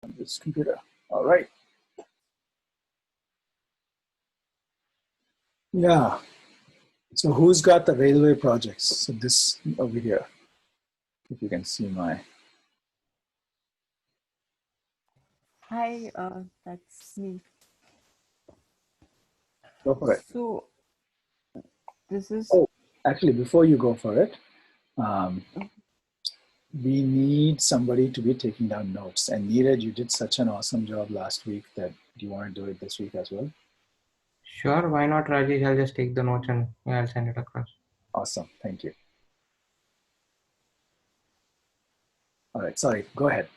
on this computer. All right. Yeah. So who's got the railway projects? So this over here, if you can see my. Hi, that's me. Go for it. So this is Oh, actually, before you go for it, um, we need somebody to be taking down notes. And Neeraj, you did such an awesome job last week that do you want to do it this week as well? Sure, why not, Rajesh? I'll just take the notes and I'll send it across. Awesome. Thank you. All right. Sorry. Go ahead.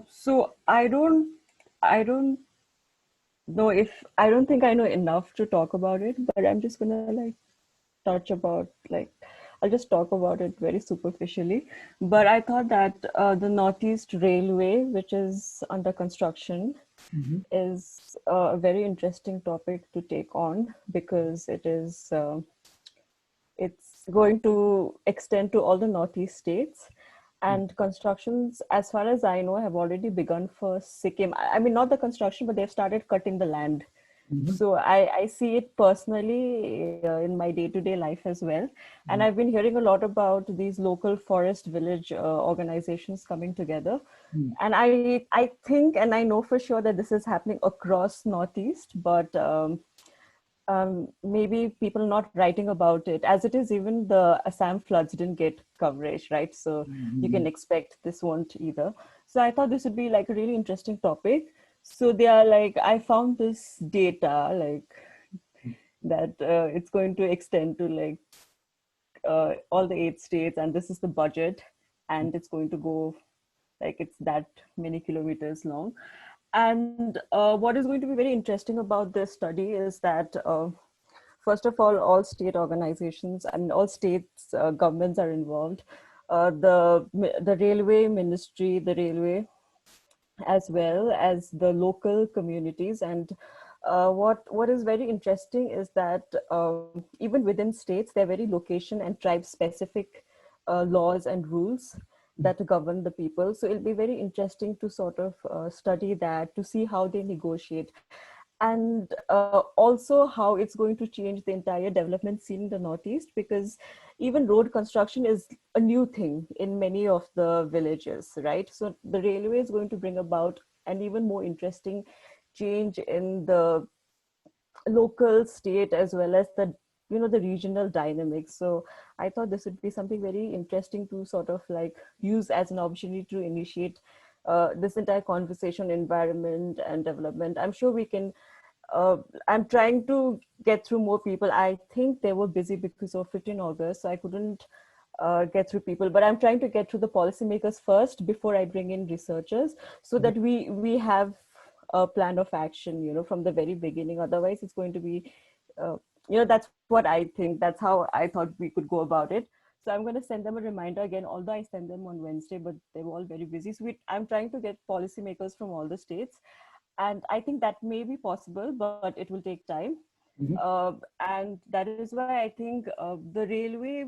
so I don't know if I don't think I know enough to talk about it, but I'm just gonna like touch about like I'll just talk about it very superficially. But I thought that the Northeast Railway, which is under construction, Mm-hmm. is a very interesting topic to take on because it's going to extend to all the Northeast states. And constructions, as far as I know, have already begun for Sikkim. I mean, not the construction, but they've started cutting the land. Mm-hmm. So I see it personally in my day-to-day life as well. And I've been hearing a lot about these local forest village organizations coming together. And I think, and I know for sure that this is happening across Northeast, but maybe people not writing about it as it is. Even the Assam floods didn't get coverage, right? So you can expect this won't either. So I thought this would be like a really interesting topic. So they are like, I found this data like that it's going to extend to like all the 8 states, and this is the budget, and it's going to go like it's that many kilometers long. And what is going to be very interesting about this study is that first of all state organizations, I mean, all states governments are involved. The railway ministry, the railway, as well as the local communities. And what is very interesting is that even within states, there are very location and tribe specific laws and rules that govern the people. So it'll be very interesting to sort of study that, to see how they negotiate, and also how it's going to change the entire development scene in the Northeast, because even road construction is a new thing in many of the villages, right? So the railway is going to bring about an even more interesting change in the local, state, as well as the the regional dynamics. So I thought this would be something very interesting to sort of like use as an opportunity to initiate this entire conversation, environment and development. I'm sure we can I'm trying to get through more people. I think they were busy because of 15 August, so I couldn't get through people. But I'm trying to get through the policymakers first before I bring in researchers, so that we have a plan of action, from the very beginning. Otherwise, it's going to be, that's what I think. That's how I thought we could go about it. So I'm going to send them a reminder again, although I send them on Wednesday, but they were all very busy. So I'm trying to get policymakers from all the states. And I think that may be possible, but it will take time. And that is why I think the railway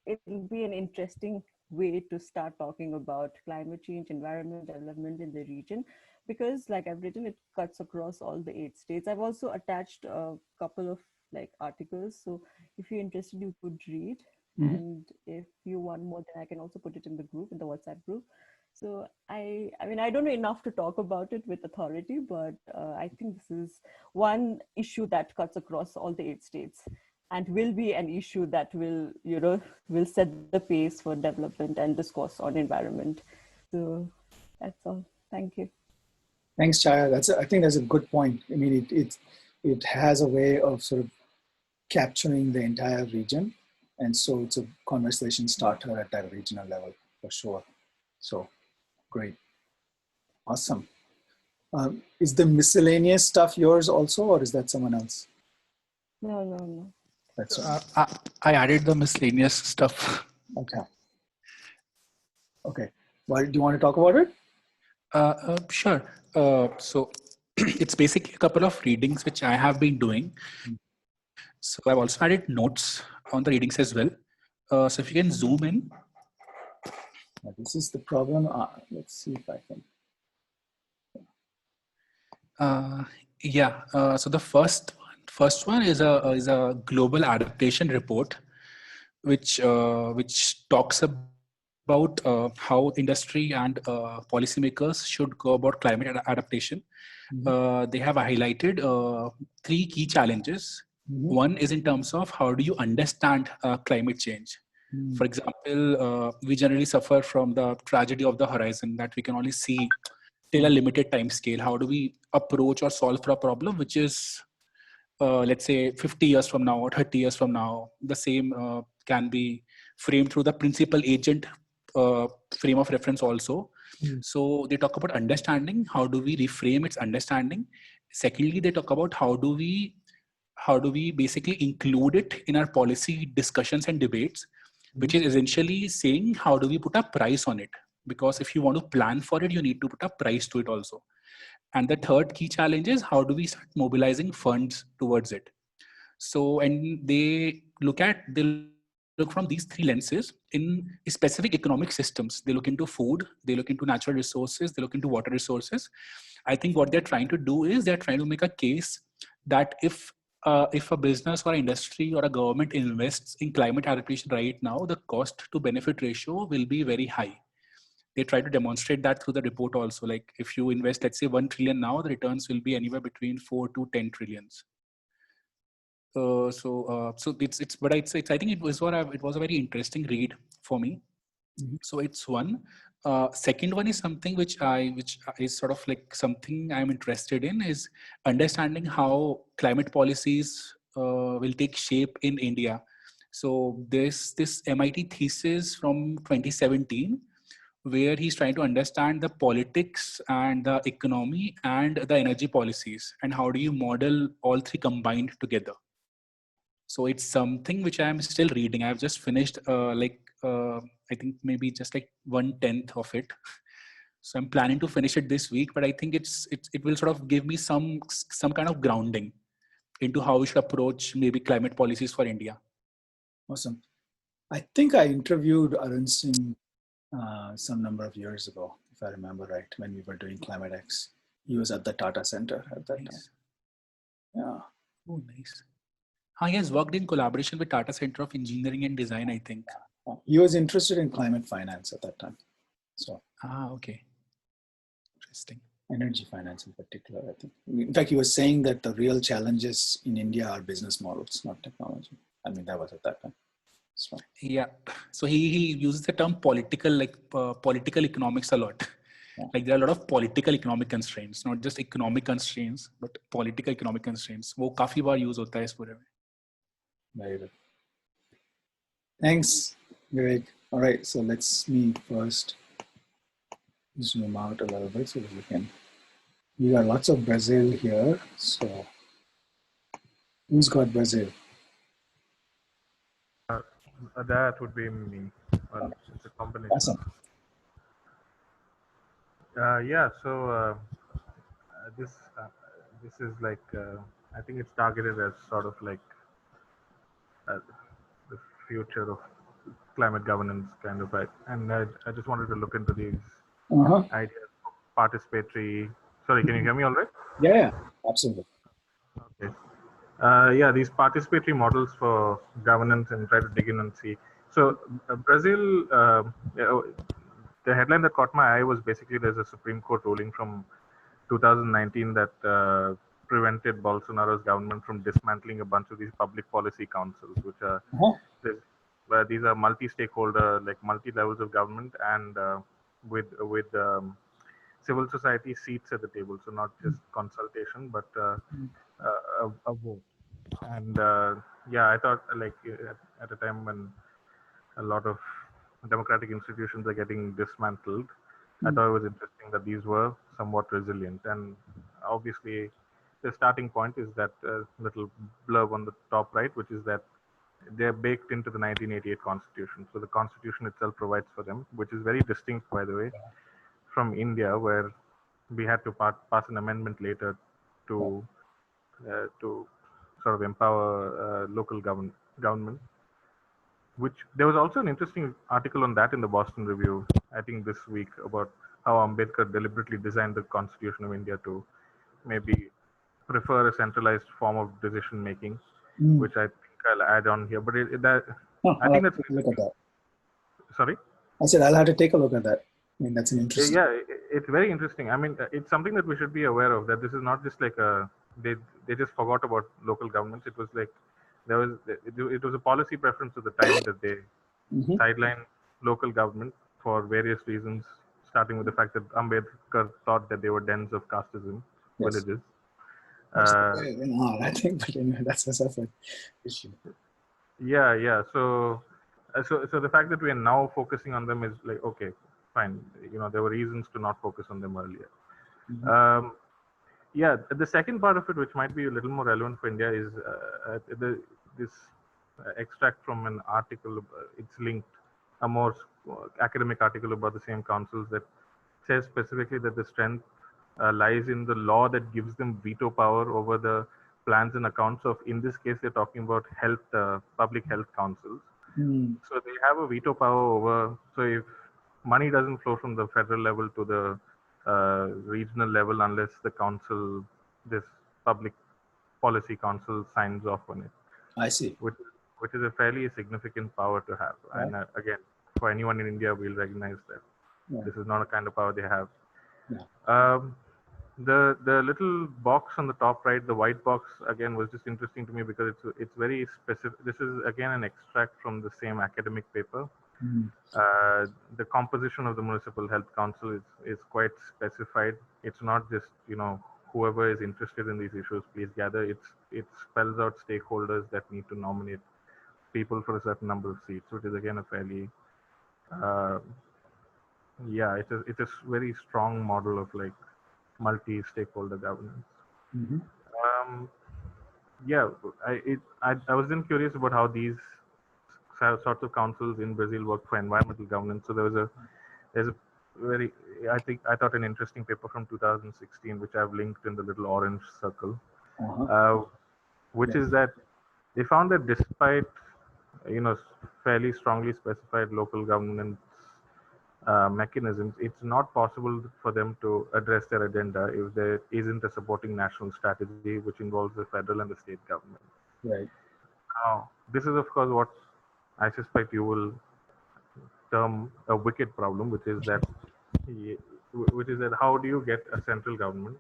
it'll be an interesting way to start talking about climate change, environment, development in the region, because like I've written, it cuts across all the 8 states. I've also attached a couple of like articles. So if you're interested, you could read. And if you want more, then I can also put it in the group, in the WhatsApp group. So I mean, I don't know enough to talk about it with authority, but I think this is one issue that cuts across all the 8 states, and will be an issue that will set the pace for development and discourse on environment. So that's all. Thank you. Thanks, Chaya. I think that's a good point. I mean, it has a way of sort of capturing the entire region, and so it's a conversation starter at that regional level for sure. So great, awesome. Is the miscellaneous stuff yours also, or is that someone else? No. That's I added the miscellaneous stuff. okay. Okay. Well, do you want to talk about it? Sure. So it's basically a couple of readings which I have been doing. So I've also added notes on the readings as well. So if you can zoom in. This is the problem. Let's see if I can. So the first one is a global adaptation report, which talks about how industry and policymakers should go about climate adaptation. They have highlighted three key challenges. One is in terms of how do you understand climate change. For example, we generally suffer from the tragedy of the horizon that we can only see till a limited time scale. How do we approach or solve for a problem which is, let's say, 50 years from now or 30 years from now? The same can be framed through the principal agent frame of reference also. So they talk about understanding. How do we reframe its understanding? Secondly, they talk about how do we basically include it in our policy discussions and debates, which is essentially saying how do we put a price on it? Because if you want to plan for it, you need to put a price to it also. And the third key challenge is how do we start mobilizing funds towards it? So, and they look from these three lenses in specific economic systems. They look into food, they look into natural resources, they look into water resources. I think what they're trying to do is they're trying to make a case that if a business or industry or a government invests in climate adaptation right now, the cost to benefit ratio will be very high. They try to demonstrate that through the report also. Like if you invest, let's say 1 trillion now, the returns will be anywhere between 4 to 10 trillions. So it's but it's I think it was a very interesting read for me. So it's one. Second one is something which is sort of like something I'm interested in is understanding how climate policies will take shape in India. So there's this MIT thesis from 2017 where he's trying to understand the politics and the economy and the energy policies and how do you model all three combined together. So it's something which I'm still reading. I've just finished I think maybe just like 1/10 of it. So I'm planning to finish it this week, but I think it will sort of give me some kind of grounding into how we should approach maybe climate policies for India. Awesome. I think I interviewed Arun Singh some number of years ago, if I remember right, when we were doing Climate X. He was at the Tata Center at that time. Yeah. Oh, nice. He has worked in collaboration with Tata Center of Engineering and Design, I think. He was interested in climate finance at that time. So. Okay. Interesting. Energy finance in particular, I think. In fact, he was saying that the real challenges in India are business models, not technology. I mean, that was at that time. So. Yeah. So he uses the term political economics a lot. Yeah. Like there are a lot of political economic constraints, not just economic constraints, but political economic constraints. वो काफी बार use होता है इस पूरे में. Very good. Thanks, Vivek. All right, so let's me first zoom out a little bit so that we can. We got lots of Brazil here. So, who's got Brazil? That would be me. Well, it's a combination. Awesome. Yeah. So this is like I think it's targeted as sort of like the future of climate governance, kind of, right? And I just wanted to look into these ideas of participatory. Sorry, can you hear me all right? Yeah, absolutely. Okay. Yeah, these participatory models for governance, and try to dig in and see. So Brazil, the headline that caught my eye was basically there's a Supreme Court ruling from 2019 that prevented Bolsonaro's government from dismantling a bunch of these public policy councils, which are these are multi-stakeholder, like multi-levels of government, and with civil society seats at the table. So not just consultation, but a vote. And yeah, I thought like at a time when a lot of democratic institutions are getting dismantled, I thought it was interesting that these were somewhat resilient. And obviously, the starting point is that little blurb on the top right, which is that they're baked into the 1988 Constitution. So the Constitution itself provides for them, which is very distinct, by the way, from India, where we had to pass an amendment later to sort of empower local government. Which there was also an interesting article on that in the Boston Review I think this week, about how Ambedkar deliberately designed the Constitution of India to maybe prefer a centralized form of decision making, which I think I'll add on here. But I I'll think have that's to take a look at that. sorry. I said I'll have to take a look at that. I mean, that's an interesting. Yeah, it's very interesting. I mean, it's something that we should be aware of. That this is not just like they just forgot about local governments. It was like it was a policy preference at the time that they sideline local government for various reasons, starting with the fact that Ambedkar thought that they were dens of casteism, villages. I think, but anyway, that's a separate issue. Yeah. So the fact that we are now focusing on them is like, okay, fine. There were reasons to not focus on them earlier. Yeah, the second part of it, which might be a little more relevant for India, is this extract from an article. It's linked, a more academic article about the same councils, that says specifically that the strength lies in the law that gives them veto power over the plans and accounts of, in this case, they're talking about public health councils. So they have a veto power over. So if money doesn't flow from the federal level to the regional level unless this public policy council signs off on it. I see. Which is a fairly significant power to have. Right. And again, for anyone in India, we'll recognize that this is not a kind of power they have. Yeah. The little box on the top right, the white box, again, was just interesting to me because it's very specific. This is again an extract from the same academic paper. The composition of the Municipal Health Council is quite specified. It's not just whoever is interested in these issues, please gather. It spells out stakeholders that need to nominate people for a certain number of seats, which is again a fairly it's a very strong model of like multi-stakeholder governance. I was then curious about how these sorts of councils in Brazil work for environmental governance. So there's a very, I thought an interesting paper from 2016, which I've linked in the little orange circle, which is that they found that despite fairly strongly specified local governance mechanisms, it's not possible for them to address their agenda if there isn't a supporting national strategy which involves the federal and the state government. Right. Now, this is of course what I suspect you will term a wicked problem, which is that how do you get a central government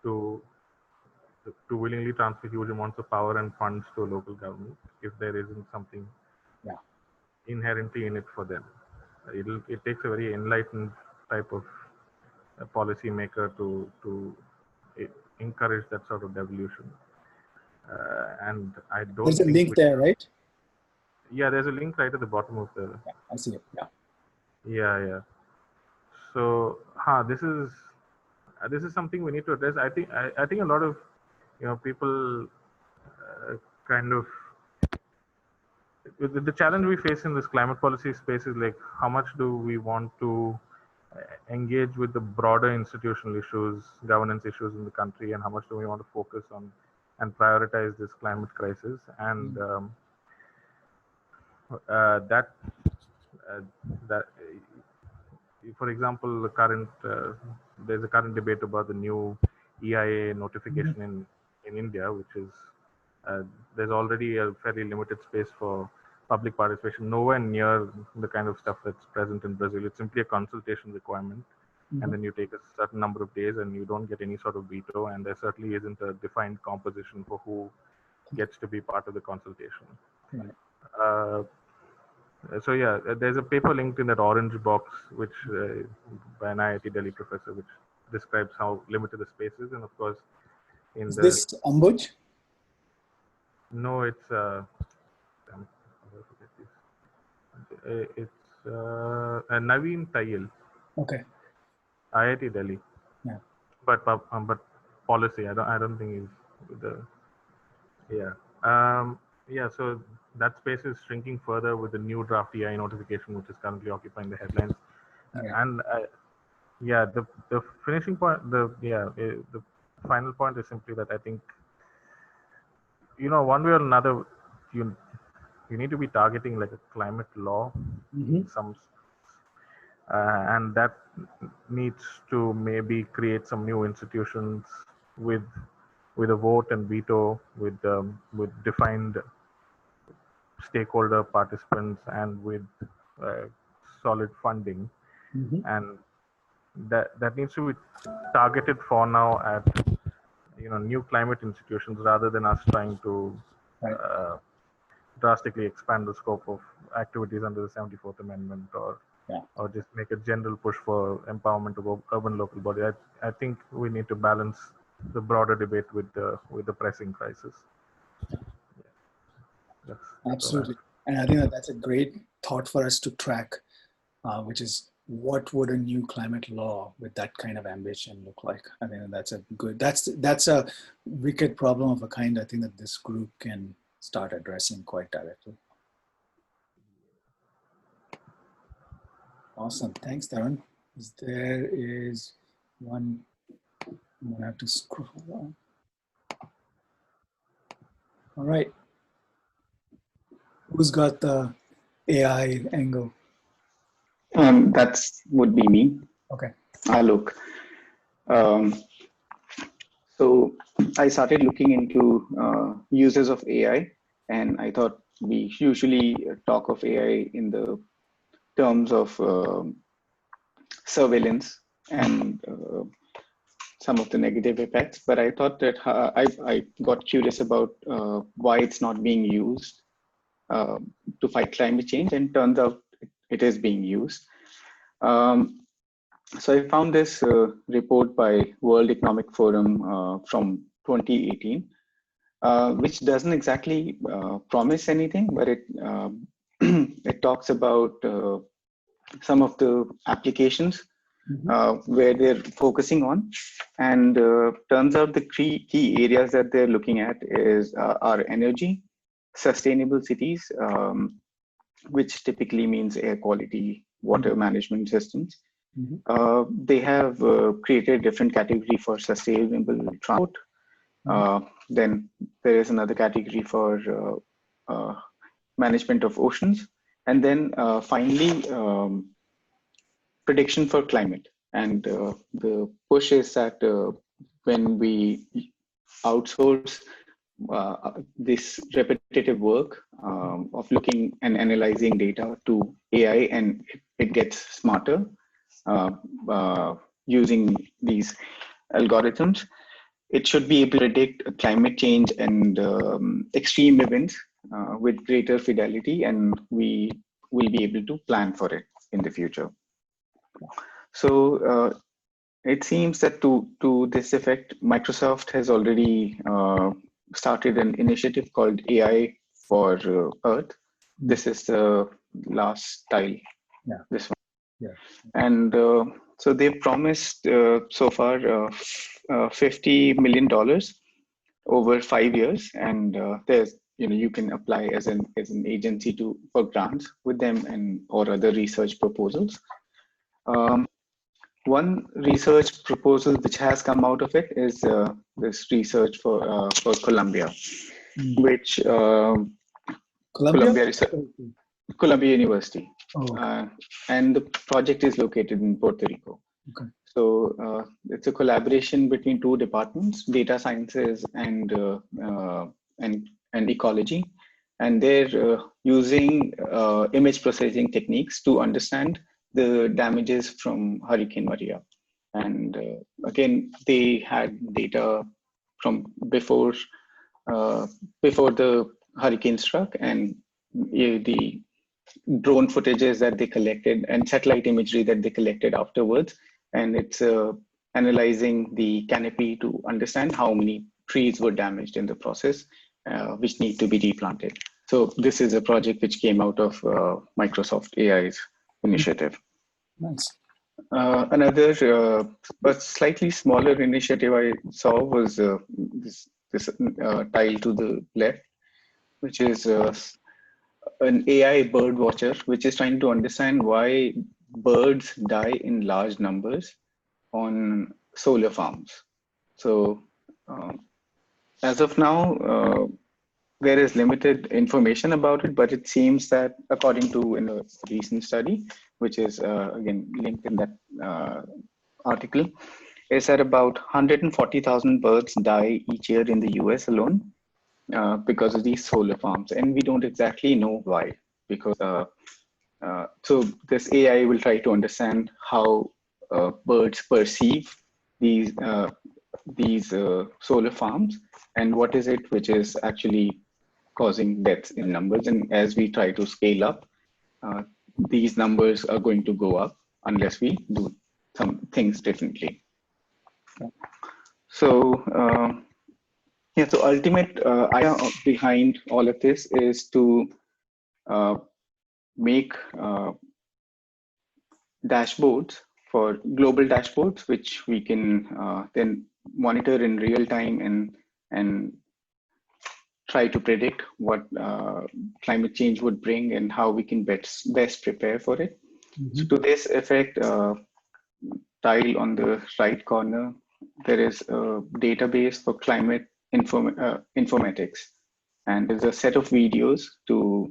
to willingly transfer huge amounts of power and funds to a local government if there isn't something inherently in it for them? It takes a very enlightened type of policy maker to encourage that sort of devolution. And I don't. There's a link there, right? Yeah, there's a link right at the bottom of the. Yeah, I see it. Yeah. So, this is something we need to address. I think a lot of people kind of. The challenge we face in this climate policy space is like, how much do we want to engage with the broader institutional issues, governance issues in the country, and how much do we want to focus on and prioritize this climate crisis? And for example, there's a current debate about the new EIA notification in India, which is there's already a fairly limited space for public participation, nowhere near the kind of stuff that's present in Brazil. It's simply a consultation requirement, and then you take a certain number of days and you don't get any sort of veto, and there certainly isn't a defined composition for who gets to be part of the consultation. Right. So yeah, there's a paper linked in that orange box, which by an IIT Delhi professor, which describes how limited the space is, and of course, is this Ambuj? No, it's Naveen Tayil. Okay. IIT Delhi. Yeah. But policy, I don't think he's so that space is shrinking further with the new draft EI notification, which is currently occupying the headlines. And the finishing point, the final point is simply that I think, one way or another, you need to be targeting like a climate law, and that needs to maybe create some new institutions with a vote and veto, with defined stakeholder participants and with uh, solid funding, and that needs to be targeted for now at new climate institutions rather than us trying to uh, drastically expand the scope of activities under the 74th Amendment, or just make a general push for empowerment of urban local body. I think we need to balance the broader debate with the pressing crisis. Absolutely. And I think that's a great thought for us to track, which is what would a new climate law with that kind of ambition look like? I mean, that's a wicked problem of a kind I think that this group can start addressing quite directly. Awesome. Thanks, Darren. There is one, I'm gonna have to scroll on. All right. Who's got the AI angle? That's would be me. Okay. Look. So I started looking into uses of AI, and I thought we usually talk of AI in the terms of surveillance and some of the negative effects. But I thought that I got curious about why it's not being used to fight climate change, and turns out it is being used. So I found this report by World Economic Forum from 2018, which doesn't exactly promise anything, but it it talks about some of the applications where they're focusing on, and turns out the key areas that they're looking at are energy, sustainable cities, which typically means air quality, water management systems. They have created a different category for sustainable transport. Then there is another category for management of oceans. And then finally, prediction for climate. And the push is that when we outsource this repetitive work of looking and analyzing data to AI, and it gets smarter, using these algorithms, it should be able to predict climate change and extreme events with greater fidelity, and we will be able to plan for it in the future. So it seems that to this effect, Microsoft has already started an initiative called AI for Earth. This is the last tile, this one. And so they've promised so far $50 million over 5 years, and there's you can apply as an agency for grants with them and or other research proposals. One research proposal which has come out of it is this research for Columbia, which Columbia University, and the project is located in Puerto Rico. So it's a collaboration between two departments, data sciences and ecology, and they're using image processing techniques to understand the damages from Hurricane Maria. And again, they had data from before the hurricane struck, and the drone footages that they collected and satellite imagery that they collected afterwards, and it's analyzing the canopy to understand how many trees were damaged in the process, which need to be replanted. So this is a project which came out of Microsoft AI's initiative. Nice. Another but slightly smaller initiative I saw was this tile to the left, which is an AI bird watcher, which is trying to understand why birds die in large numbers on solar farms. So as of now, there is limited information about it, but it seems that according to a recent study, which is again linked in that article, is that about 140,000 birds die each year in the US alone because of these solar farms. And we don't exactly know why, because so this AI will try to understand how birds perceive these solar farms and what is it which is actually causing deaths in numbers. And as we try to scale up, these numbers are going to go up unless we do some things differently. So yeah, so ultimate idea behind all of this is to make dashboards for global dashboards, which we can then monitor in real time and try to predict what climate change would bring and how we can best prepare for it. So to this effect, tile on the right corner, there is a database for climate informatics, and there's a set of videos to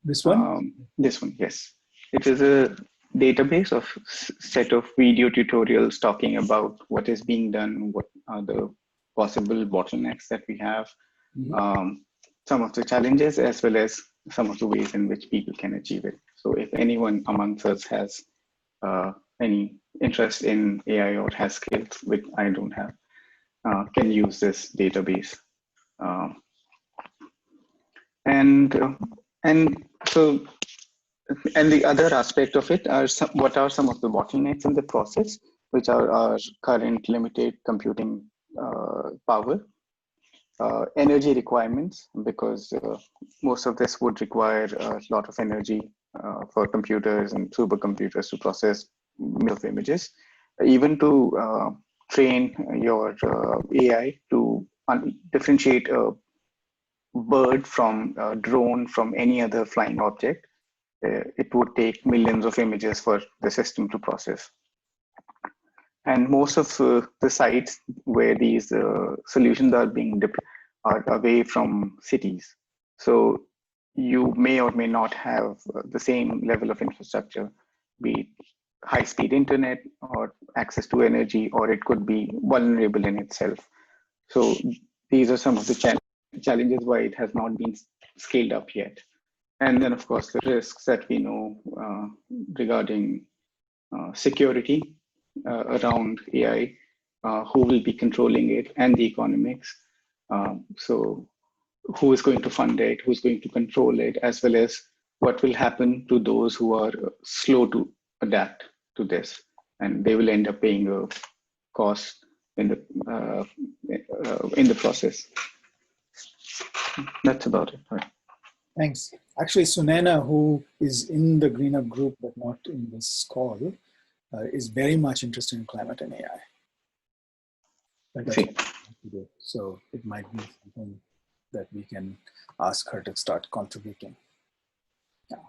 This one? This one, yes. It is a database of set of video tutorials talking about what is being done, what are the possible bottlenecks that we have, some of the challenges, as well as some of the ways in which people can achieve it. So if anyone amongst us has any interest in AI or has skills, which I don't have, can use this database. And so, and the other aspect of it are what are some of the bottlenecks in the process, which are our current limited computing power, energy requirements, because most of this would require a lot of energy for computers and supercomputers to process millions of images, even to train your AI to differentiate a bird from a drone from any other flying object. It would take millions of images for the system to process. And most of the sites where these solutions are being deployed are away from cities. So you may or may not have the same level of infrastructure, be it high-speed internet or access to energy, or it could be vulnerable in itself. So these are some of the challenges why it has not been scaled up yet. And then, of course, the risks that we know regarding security around AI, who will be controlling it, and the economics. So who is going to fund it, who's going to control it, as well as what will happen to those who are slow to adapt to this, and they will end up paying a cost in the process. That's about it. Right. Thanks. Actually, Sunena, who is in the Greenup group but not in this call, is very much interested in climate and AI. So it might be something that we can ask her to start contributing. Yeah.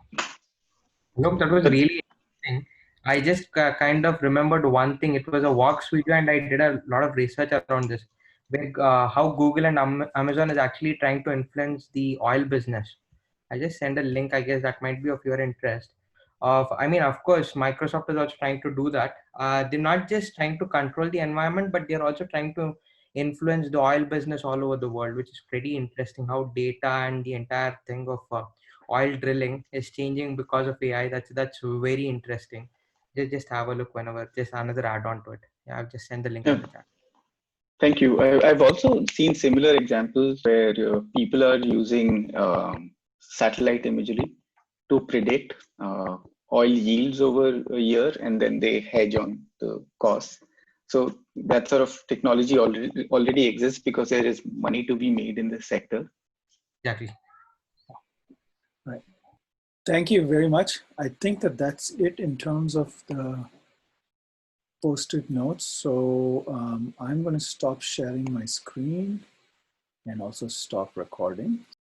Look, that was really interesting. I just kind of remembered one thing. It was a Vox video, and I did a lot of research around this, where how Google and Amazon is actually trying to influence the oil business. I just sent a link. I guess that might be of your interest. I mean, of course, Microsoft is also trying to do that. They're not just trying to control the environment, but they're also trying to influence the oil business all over the world, which is pretty interesting. How data and the entire thing of oil drilling is changing because of AI. That's very interesting. Just have a look whenever. Just another add-on to it. Yeah, I've just sent the link in the chat. Thank you. I've also seen similar examples where people are using satellite imagery to predict oil yields over a year, and then they hedge on the costs. So that sort of technology already exists because there is money to be made in this sector. Exactly. Right. Thank you very much. I think that's it in terms of the post-it notes. So I'm going to stop sharing my screen and also stop recording.